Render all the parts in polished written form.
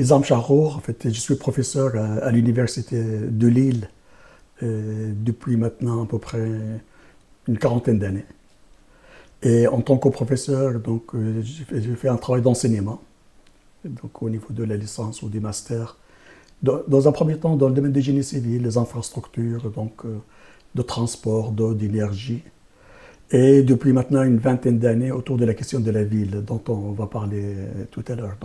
Isam Charour, en fait, je suis professeur à l'université de Lille depuis maintenant à peu près une quarantaine d'années. Et en tant que professeur, donc, j'ai fait un travail d'enseignement, donc au niveau de la licence ou du master. Dans un premier temps, dans le domaine du génie civil, les infrastructures, donc de transport, d'eau, d'énergie. Et depuis maintenant une vingtaine d'années, autour de la question de la ville, dont on va parler tout à l'heure.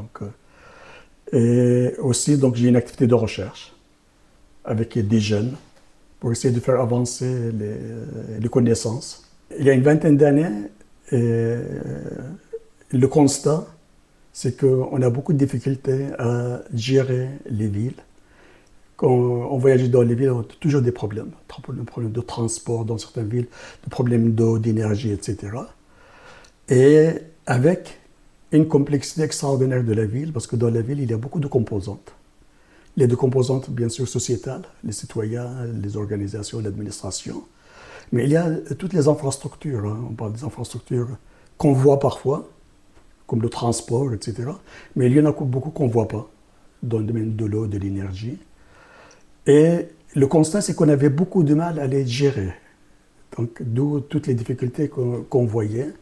Et aussi, donc, j'ai une activité de recherche avec des jeunes pour essayer de faire avancer les connaissances. Il y a une vingtaine d'années, le constat, c'est qu'on a beaucoup de difficultés à gérer les villes. Quand on voyage dans les villes, on a toujours des problèmes. Des problèmes de transport dans certaines villes, des problèmes d'eau, d'énergie, etc. Et avec une complexité extraordinaire de la ville, parce que dans la ville, il y a beaucoup de composantes. Il y a des composantes, bien sûr, sociétales, les citoyens, les organisations, l'administration. Mais il y a toutes les infrastructures. On parle des infrastructures qu'on voit parfois, comme le transport, etc. Mais il y en a beaucoup qu'on ne voit pas, dans le domaine de l'eau, de l'énergie. Et le constat, c'est qu'on avait beaucoup de mal à les gérer. Donc, d'où toutes les difficultés qu'on voyait.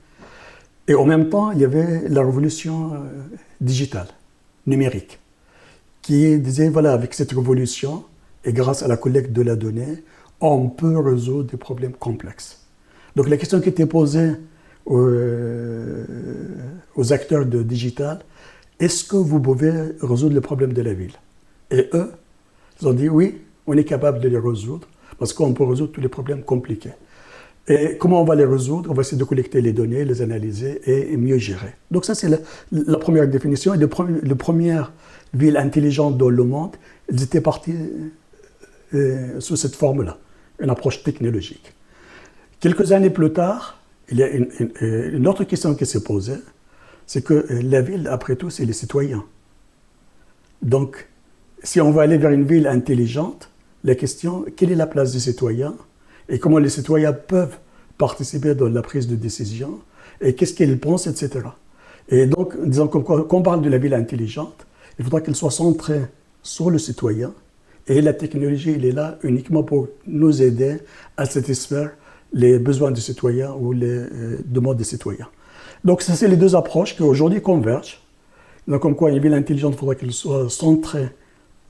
Et en même temps, il y avait la révolution digitale, numérique, qui disait, voilà, avec cette révolution, et grâce à la collecte de la donnée, on peut résoudre des problèmes complexes. Donc, la question qui était posée aux acteurs de digital, est-ce que vous pouvez résoudre les problèmes de la ville? Et eux, ils ont dit oui, on est capable de les résoudre parce qu'on peut résoudre tous les problèmes compliqués. Et comment on va les résoudre? On va essayer de collecter les données, les analyser et mieux gérer. Donc ça, c'est la première définition. Et les premières villes intelligentes dans le monde, elles étaient parties sous cette forme-là, une approche technologique. Quelques années plus tard, il y a une autre question qui s'est posée, c'est que la ville, après tout, c'est les citoyens. Donc, si on va aller vers une ville intelligente, la question, quelle est la place des citoyens et comment les citoyens peuvent participer dans la prise de décision et qu'est-ce qu'ils pensent, etc. Et donc, disons quand on parle de la ville intelligente, il faudra qu'elle soit centrée sur le citoyen et la technologie, elle est là uniquement pour nous aider à satisfaire les besoins des citoyens ou les demandes des citoyens. Donc, ça, c'est les deux approches qui aujourd'hui convergent. Donc, comme quoi une ville intelligente, il faudra qu'elle soit centrée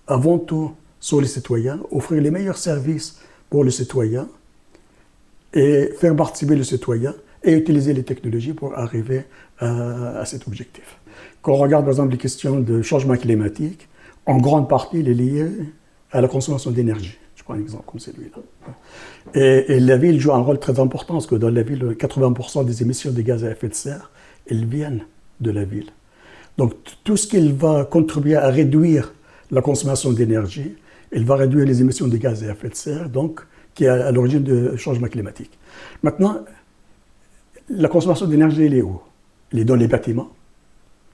avant tout sur les citoyens, offrir les meilleurs services pour les citoyens et faire participer le citoyen et utiliser les technologies pour arriver à cet objectif. Quand on regarde par exemple les questions de changement climatique, en grande partie, il est lié à la consommation d'énergie. Je prends un exemple comme celui-là. Et la ville joue un rôle très important parce que dans la ville, 80% des émissions de gaz à effet de serre, elles viennent de la ville. Donc tout ce qui va contribuer à réduire la consommation d'énergie, elle va réduire les émissions de gaz à effet de serre, donc qui est à l'origine du changement climatique. Maintenant, la consommation d'énergie, elle est où? Elle est dans les bâtiments.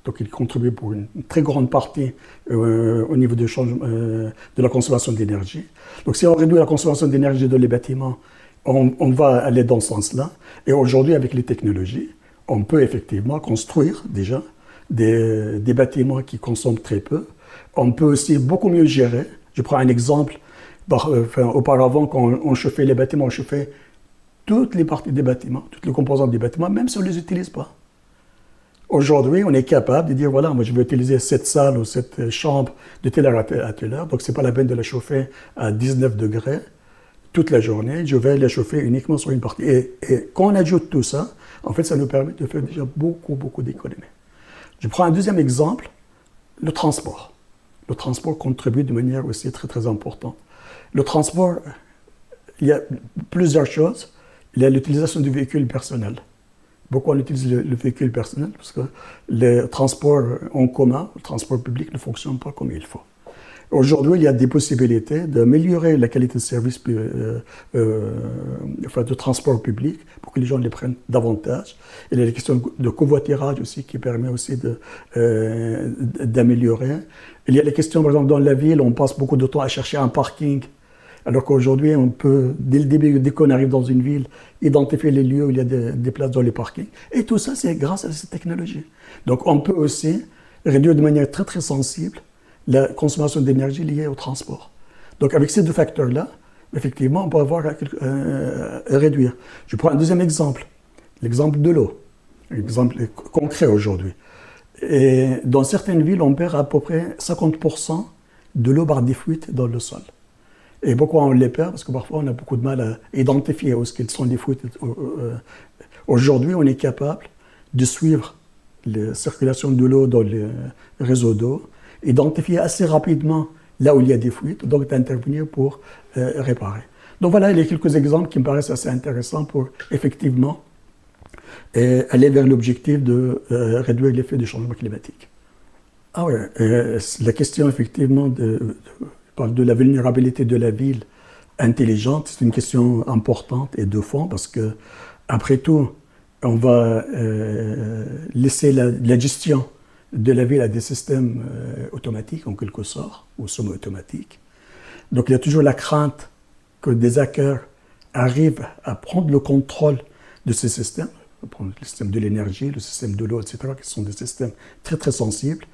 Donc, il contribue pour une très grande partie au niveau de la consommation d'énergie. Donc, si on réduit la consommation d'énergie dans les bâtiments, on va aller dans ce sens-là. Et aujourd'hui, avec les technologies, on peut effectivement construire déjà des bâtiments qui consomment très peu. On peut aussi beaucoup mieux gérer. Je prends un exemple. Auparavant, quand on chauffait les bâtiments, on chauffait toutes les parties des bâtiments, toutes les composantes des bâtiments, même si on ne les utilise pas. Aujourd'hui, on est capable de dire, voilà, moi je vais utiliser cette salle ou cette chambre de telle heure à telle heure, donc ce n'est pas la peine de la chauffer à 19 degrés toute la journée, je vais la chauffer uniquement sur une partie. Et quand on ajoute tout ça, en fait, ça nous permet de faire déjà beaucoup d'économies. Je prends un deuxième exemple, le transport. Le transport contribue de manière aussi très importante. Le transport, il y a plusieurs choses. Il y a l'utilisation du véhicule personnel. Beaucoup on utilise le véhicule personnel parce que le transport en commun, le transport public ne fonctionne pas comme il faut. Aujourd'hui, il y a des possibilités d'améliorer la qualité de service de transport public pour que les gens les prennent davantage. Il y a la question de covoiturage aussi qui permet aussi d'améliorer. Il y a les questions, par exemple, dans la ville, on passe beaucoup de temps à chercher un parking. Alors qu'aujourd'hui, on peut, dès le début, dès qu'on arrive dans une ville, identifier les lieux où il y a des places dans les parkings. Et tout ça, c'est grâce à cette technologie. Donc, on peut aussi réduire de manière très sensible la consommation d'énergie liée au transport. Donc avec ces deux facteurs-là, effectivement, on peut avoir à réduire. Je prends un deuxième exemple, l'exemple de l'eau, exemple concret aujourd'hui. Et dans certaines villes, on perd à peu près 50% de l'eau par des fuites dans le sol. Et pourquoi on les perd? Parce que parfois, on a beaucoup de mal à identifier où ce sont les fuites. Aujourd'hui, on est capable de suivre la circulation de l'eau dans les réseaux d'eau, identifier assez rapidement là où il y a des fuites, donc d'intervenir pour réparer. Donc voilà, il y a quelques exemples qui me paraissent assez intéressants pour effectivement aller vers l'objectif de réduire l'effet du changement climatique. Ah oui, la question effectivement de la vulnérabilité de la ville intelligente, c'est une question importante et de fond parce que, après tout, on va laisser la gestion de la ville à des systèmes automatiques, en quelque sorte, ou semi-automatiques. Donc il y a toujours la crainte que des hackers arrivent à prendre le contrôle de ces systèmes, prendre le système de l'énergie, le système de l'eau, etc., qui sont des systèmes très très sensibles.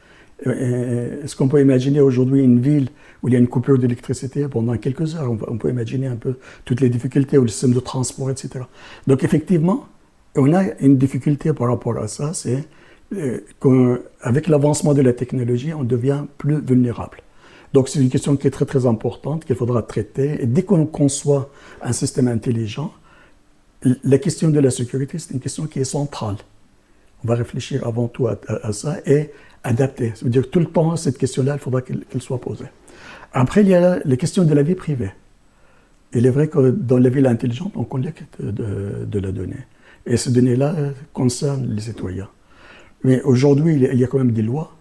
Est-ce qu'on peut imaginer aujourd'hui une ville où il y a une coupure d'électricité pendant quelques heures? On peut imaginer un peu toutes les difficultés, ou le système de transport, etc. Donc effectivement, on a une difficulté par rapport à ça, c'est qu'avec l'avancement de la technologie, on devient plus vulnérable. Donc c'est une question qui est très très importante, qu'il faudra traiter. Et dès qu'on conçoit un système intelligent, la question de la sécurité, c'est une question qui est centrale. On va réfléchir avant tout à ça et adapter. Ça veut dire que tout le temps, cette question-là, il faudra qu'elle soit posée. Après, il y a la question de la vie privée. Il est vrai que dans la ville intelligente, on collecte de la donnée. Et ces données-là concernent les citoyens. Mais aujourd'hui, il y a quand même des lois.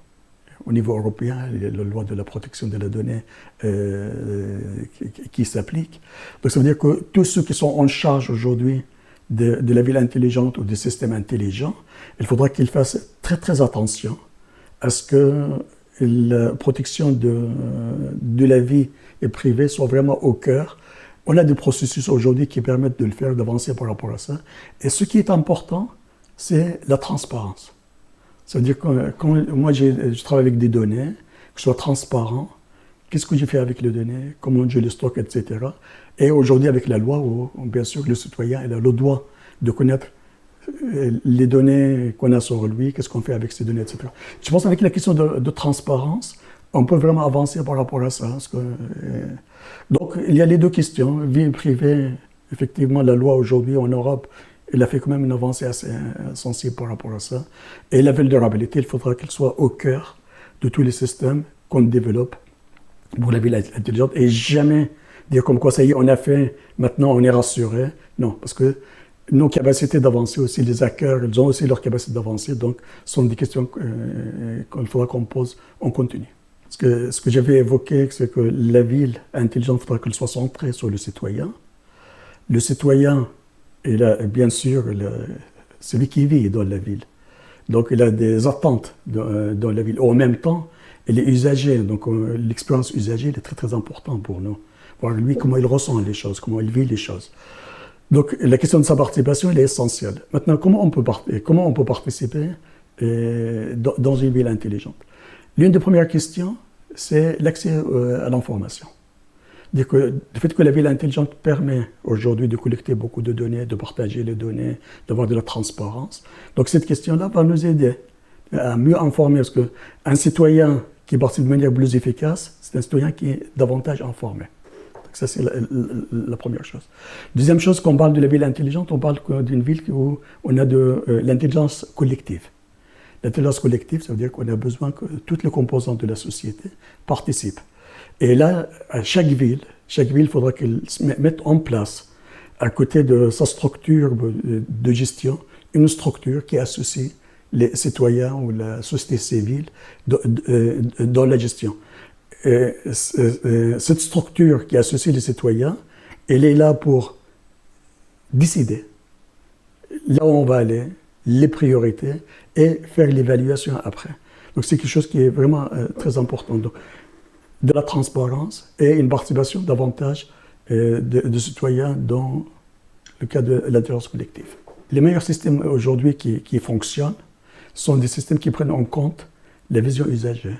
Au niveau européen, il y a la loi de la protection de la donnée qui s'applique. Donc ça veut dire que tous ceux qui sont en charge aujourd'hui de la ville intelligente ou des systèmes intelligents, il faudra qu'ils fassent très très attention à ce que la protection de la vie privée soit vraiment au cœur. On a des processus aujourd'hui qui permettent de le faire, d'avancer par rapport à ça. Et ce qui est important, c'est la transparence. Ça veut dire que quand moi je travaille avec des données, que je sois transparent, qu'est-ce que j'ai fait avec les données, comment je les stocke, etc. Et aujourd'hui avec la loi, où bien sûr le citoyen il a le droit de connaître les données qu'on a sur lui, qu'est-ce qu'on fait avec ces données, etc. Je pense qu'avec la question de transparence, on peut vraiment avancer par rapport à ça. Donc il y a les deux questions, vie privée, effectivement la loi aujourd'hui en Europe, elle a fait quand même une avancée assez sensible par rapport à ça. Et la vulnérabilité, il faudra qu'elle soit au cœur de tous les systèmes qu'on développe pour la ville intelligente et jamais dire comme quoi ça y est, on a fait, maintenant on est rassuré. Non, parce que nos capacités d'avancer aussi, les hackers, ils ont aussi leur capacité d'avancer, donc ce sont des questions qu'il faudra qu'on pose en continu. Ce que j'avais évoqué, c'est que la ville intelligente, il faudra qu'elle soit centrée sur le citoyen. Le citoyen, il a bien sûr celui qui vit dans la ville. Donc il a des attentes dans la ville. En même temps, il est usager, donc l'expérience usagée est très très importante pour nous. Voir lui comment il ressent les choses, comment il vit les choses. Donc la question de sa participation, elle est essentielle. Maintenant, comment on peut participer dans une ville intelligente? L'une des premières questions, c'est l'accès à l'information. Le fait que la ville intelligente permet aujourd'hui de collecter beaucoup de données, de partager les données, d'avoir de la transparence. Donc cette question-là va nous aider à mieux informer, parce qu'un citoyen qui participe de manière plus efficace, c'est un citoyen qui est davantage informé. Donc ça, c'est la première chose. Deuxième chose, quand on parle de la ville intelligente, on parle d'une ville où on a de l'intelligence collective. L'intelligence collective, ça veut dire qu'on a besoin que toutes les composantes de la société participent. Et là, à chaque ville, il faudra qu'elle mette en place, à côté de sa structure de gestion, une structure qui associe les citoyens ou la société civile dans la gestion. Cette structure qui associe les citoyens, elle est là pour décider là où on va aller, les priorités, et faire l'évaluation après. Donc c'est quelque chose qui est vraiment très important. Donc, de la transparence et une participation davantage de citoyens dans le cadre de l'intelligence collective. Les meilleurs systèmes aujourd'hui qui fonctionnent sont des systèmes qui prennent en compte la vision usagée.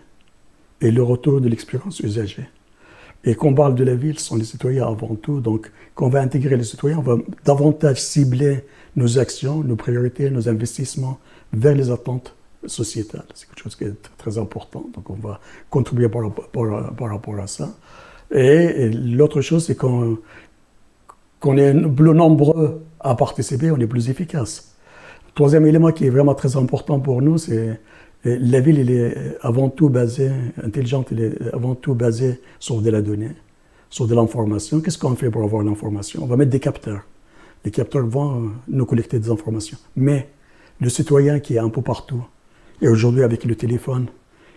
et le retour de l'expérience usagée. Et quand on parle de la ville, ce sont les citoyens avant tout. Donc, quand on va intégrer les citoyens, on va davantage cibler nos actions, nos priorités, nos investissements vers les attentes sociétales. C'est quelque chose qui est très important. Donc, on va contribuer par rapport à ça. Et l'autre chose, c'est qu'on est plus nombreux à participer, on est plus efficace. Le troisième élément qui est vraiment très important pour nous, c'est la ville, elle est avant tout basée, intelligente, elle est avant tout basée sur de la donnée, sur de l'information. Qu'est-ce qu'on fait pour avoir l'information? On va mettre des capteurs. Les capteurs vont nous collecter des informations. Mais le citoyen qui est un peu partout, et aujourd'hui avec le téléphone,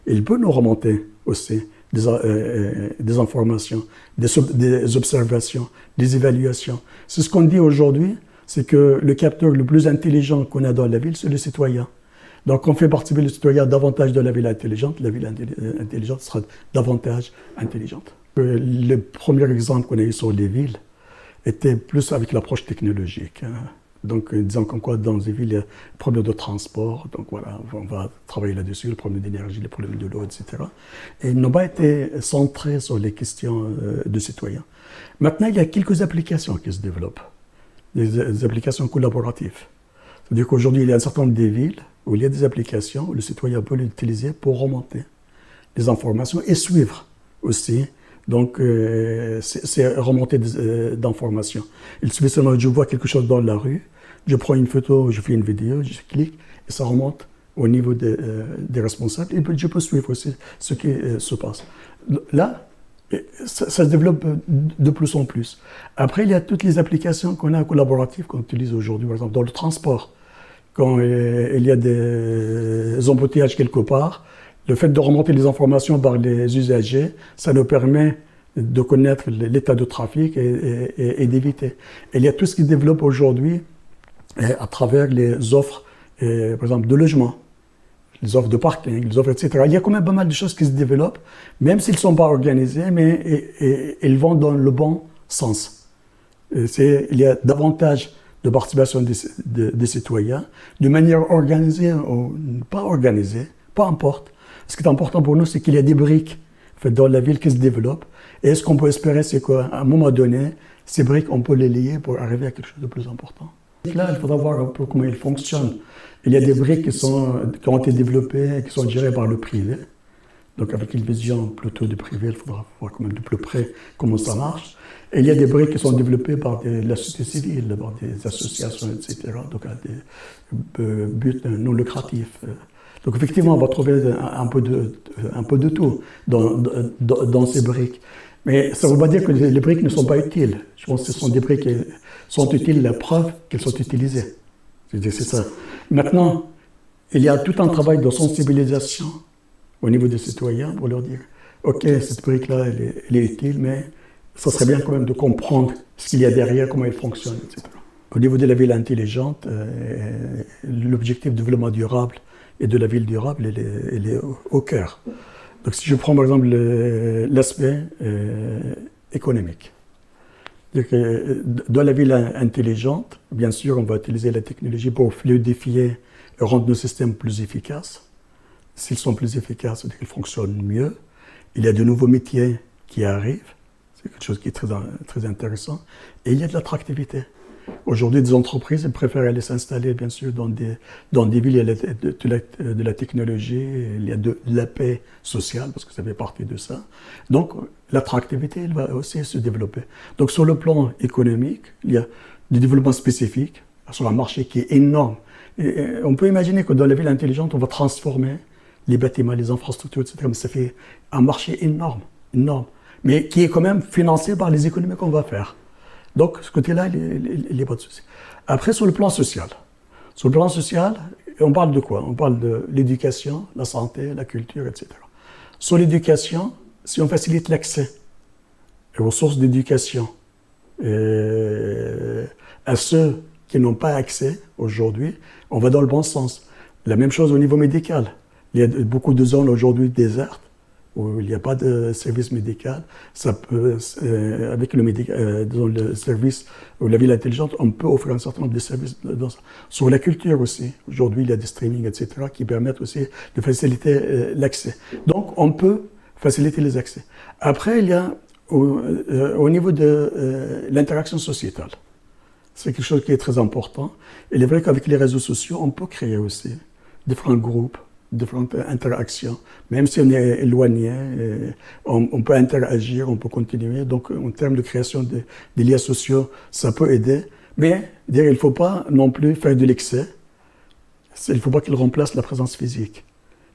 il peut nous remonter aussi des informations, des observations, des évaluations. C'est ce qu'on dit aujourd'hui, c'est que le capteur le plus intelligent qu'on a dans la ville, c'est le citoyen. Donc, on fait participer le citoyen davantage de la ville intelligente intelligente sera davantage intelligente. Le premier exemple qu'on a eu sur les villes était plus avec l'approche technologique. Donc, disons comme quoi dans les villes, il y a des problèmes de transport, donc voilà, on va travailler là-dessus, le problème d'énergie, les problèmes de l'eau, etc. Et ils n'ont pas été centrés sur les questions de citoyens. Maintenant, il y a quelques applications qui se développent, des applications collaboratives. C'est-à-dire qu'aujourd'hui, il y a un certain nombre de villes où il y a des applications où le citoyen peut l'utiliser pour remonter les informations et suivre aussi. Donc, c'est remonter d'informations. Il suffit seulement, je vois quelque chose dans la rue, je prends une photo, je fais une vidéo, je clique et ça remonte au niveau des responsables et je peux suivre aussi ce qui se passe. Là, ça se développe de plus en plus. Après, il y a toutes les applications qu'on a collaboratives qu'on utilise aujourd'hui, par exemple dans le transport. Quand il y a des embouteillages quelque part, le fait de remonter les informations par les usagers, ça nous permet de connaître l'état de trafic et d'éviter. Et il y a tout ce qui se développe aujourd'hui à travers les offres, par exemple, de logement, les offres de parking, les offres, etc. Il y a quand même pas mal de choses qui se développent, même s'ils ne sont pas organisés, mais ils vont dans le bon sens. Il y a davantage de participation des citoyens, de manière organisée ou pas organisée, peu importe. Ce qui est important pour nous, c'est qu'il y a des briques dans la ville qui se développent. Et ce qu'on peut espérer, c'est qu'à un moment donné, ces briques, on peut les lier pour arriver à quelque chose de plus important. Là, il faudra voir un peu comment ils fonctionnent. Il y a des briques qui ont été développées et qui sont gérées par le privé. Donc, avec une vision plutôt du privé, il faudra voir quand même de plus près comment ça marche. Et il y a des briques qui sont développées par la société civile, par des associations, etc. Donc, à des buts non lucratifs. Donc, effectivement, on va trouver un peu de tout dans ces briques. Mais ça ne veut pas dire que les briques ne sont pas utiles. Je pense que ce sont des briques qui sont utiles, la preuve qu'elles sont utilisées. C'est ça. Maintenant, il y a tout un travail de sensibilisation au niveau des citoyens pour leur dire « Ok, cette brique-là, elle est utile, mais ça serait bien quand même de comprendre ce qu'il y a derrière, comment elle fonctionne, etc. » Au niveau de la ville intelligente, l'objectif de développement durable et de la ville durable, elle est au cœur. Donc si je prends par exemple l'aspect économique, dans la ville intelligente, bien sûr, on va utiliser la technologie pour fluidifier et rendre nos systèmes plus efficaces. S'ils sont plus efficaces, c'est-à-dire qu'ils fonctionnent mieux. Il y a de nouveaux métiers qui arrivent, c'est quelque chose qui est très intéressant. Et il y a de l'attractivité. Aujourd'hui, des entreprises elles préfèrent aller s'installer, bien sûr, dans des villes. Il y a de la technologie, il y a de la paix sociale, parce que ça fait partie de ça. Donc, l'attractivité, elle va aussi se développer. Donc, sur le plan économique, il y a des développements spécifiques sur un marché qui est énorme. Et on peut imaginer que dans la ville intelligente, on va transformer les bâtiments, les infrastructures, etc. Mais ça fait un marché énorme, mais qui est quand même financé par les économies qu'on va faire. Donc, ce côté-là, il n'y a pas de souci. Après, sur le plan social. Sur le plan social, on parle de quoi? On parle de l'éducation, la santé, la culture, etc. Sur l'éducation, si on facilite l'accès aux sources d'éducation à ceux qui n'ont pas accès aujourd'hui, on va dans le bon sens. La même chose au niveau médical. Il y a beaucoup de zones aujourd'hui désertes où il n'y a pas de service médical. Ça peut, avec le service ou la ville intelligente, on peut offrir un certain nombre de services. Sur la culture aussi, aujourd'hui, il y a des streamings, etc., qui permettent aussi de faciliter l'accès. Donc, on peut faciliter les accès. Après, il y a au niveau de l'interaction sociétale. C'est quelque chose qui est très important. Il est vrai qu'avec les réseaux sociaux, on peut créer aussi différents groupes, différentes interactions. Même si on est éloigné, on peut interagir, on peut continuer. Donc, en termes de création des liens sociaux, ça peut aider. Mais il ne faut pas non plus faire de l'excès. Il ne faut pas qu'il remplace la présence physique.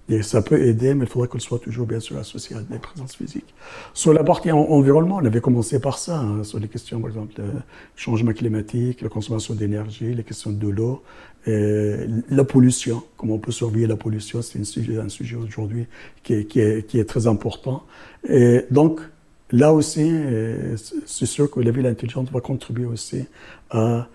Et ça peut aider, mais il faudrait qu'elle soit toujours, bien sûr, associée à des présences physiques. Sur la partie environnement, on avait commencé par ça, hein, sur les questions, par exemple, le changement climatique, la consommation d'énergie, les questions de l'eau, la pollution, comment on peut surveiller la pollution, c'est un sujet aujourd'hui qui est très important. Et donc, là aussi, c'est sûr que la ville intelligente va contribuer aussi à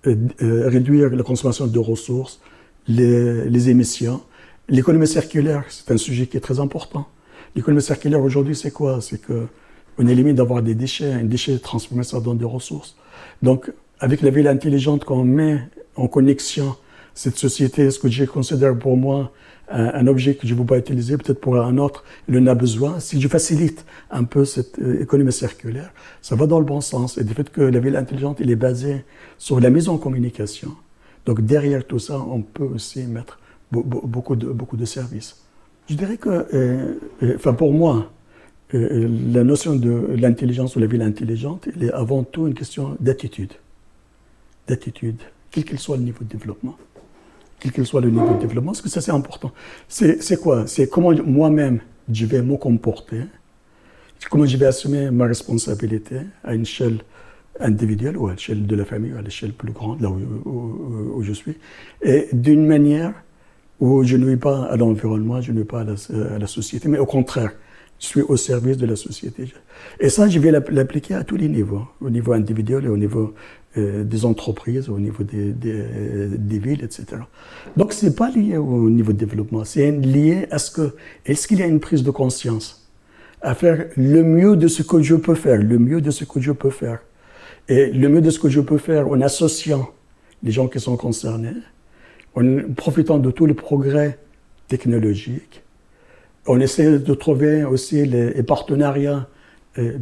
réduire la consommation de ressources, les émissions. L'économie circulaire, c'est un sujet qui est très important. L'économie circulaire aujourd'hui, c'est quoi? C'est qu'on élimine d'avoir des déchets, un déchet transformé, ça donne des ressources. Donc, avec la ville intelligente, quand on met en connexion cette société, ce que je considère pour moi un objet que je ne veux pas utiliser, peut-être pour un autre, il en a besoin. Si je facilite un peu cette économie circulaire, ça va dans le bon sens. Et du fait que la ville intelligente, elle est basée sur la mise en communication. Donc, derrière tout ça, on peut aussi mettre beaucoup de services. Je dirais que, pour moi, la notion de l'intelligence ou la ville intelligente, elle est avant tout une question d'attitude. D'attitude, quel qu'il soit le niveau de développement. Quel qu'il soit le niveau de développement, parce que ça c'est important. C'est quoi? C'est comment moi-même je vais me comporter, comment je vais assumer ma responsabilité à une échelle individuelle ou à l'échelle de la famille ou à l'échelle plus grande, là où je suis, et d'une manière où je ne nuis pas à l'environnement, je ne nuis pas à la société, mais au contraire, je suis au service de la société. Et ça, je vais l'appliquer à tous les niveaux, au niveau individuel et au niveau des entreprises, au niveau des villes, etc. Donc, ce n'est pas lié au niveau de développement, c'est lié à est-ce qu'il y a une prise de conscience à faire le mieux de ce que je peux faire, le mieux de ce que je peux faire. Et le mieux de ce que je peux faire en associant les gens qui sont concernés, en profitant de tous les progrès technologiques, on essaie de trouver aussi les partenariats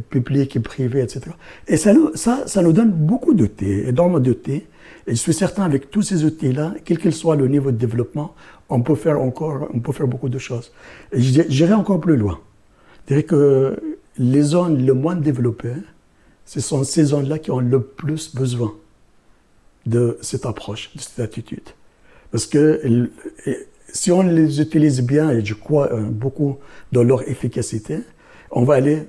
publics et privés, etc. Et ça nous donne beaucoup d'outils, énormément d'outils. Et je suis certain, avec tous ces outils-là, quel qu'il soit le niveau de développement, on peut faire beaucoup de choses. Et j'irai encore plus loin. Je dirais que les zones les moins développées, ce sont ces zones-là qui ont le plus besoin de cette approche, de cette attitude. Parce que si on les utilise bien, et je crois beaucoup dans leur efficacité, on va aller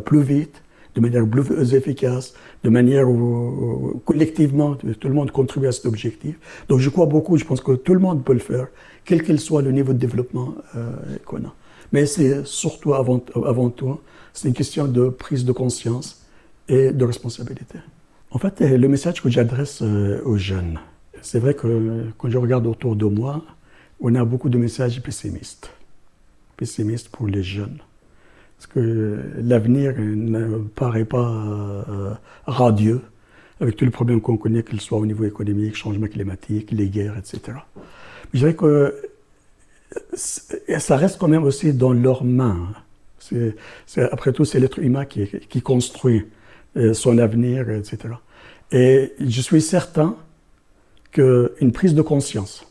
plus vite, de manière plus efficace, de manière où collectivement tout le monde contribue à cet objectif. Donc je crois beaucoup, je pense que tout le monde peut le faire, quel qu'il soit le niveau de développement qu'on a. Mais c'est surtout, avant tout, c'est une question de prise de conscience et de responsabilité. En fait, le message que j'adresse aux jeunes, c'est vrai que quand je regarde autour de moi, on a beaucoup de messages pessimistes. Pessimistes pour les jeunes. Parce que l'avenir ne paraît pas radieux, avec tous les problèmes qu'on connaît, qu'ils soient au niveau économique, changement climatique, les guerres, etc. Je dirais que ça reste quand même aussi dans leurs mains. Après tout, c'est l'être humain qui construit son avenir, etc. Et je suis certain qu'une prise de conscience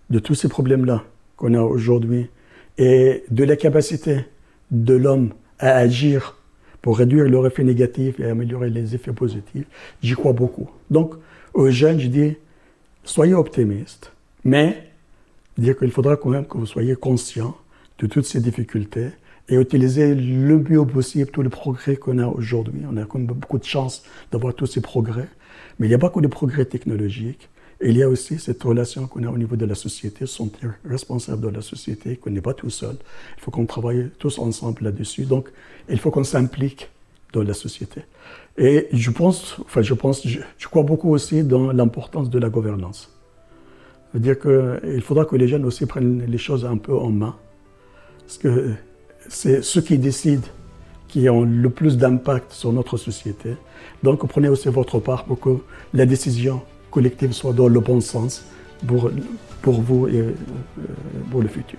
de tous ces problèmes-là qu'on a aujourd'hui et de la capacité de l'homme à agir pour réduire leur effet négatif et améliorer les effets positifs, j'y crois beaucoup. Donc, aux jeunes, je dis, soyez optimistes, mais dire qu'il faudra quand même que vous soyez conscients de toutes ces difficultés et utiliser le mieux possible tous les progrès qu'on a aujourd'hui. On a quand même beaucoup de chance d'avoir tous ces progrès, mais il n'y a pas que des progrès technologiques. Et il y a aussi cette relation qu'on a au niveau de la société, sentir responsable de la société, qu'on n'est pas tout seul. Il faut qu'on travaille tous ensemble là-dessus. Donc, il faut qu'on s'implique dans la société. Et je crois beaucoup aussi dans l'importance de la gouvernance. C'est-à-dire qu'il faudra que les jeunes aussi prennent les choses un peu en main. Parce que c'est ceux qui décident qui ont le plus d'impact sur notre société. Donc, prenez aussi votre part pour que la décision collective soit dans le bon sens pour vous et pour le futur.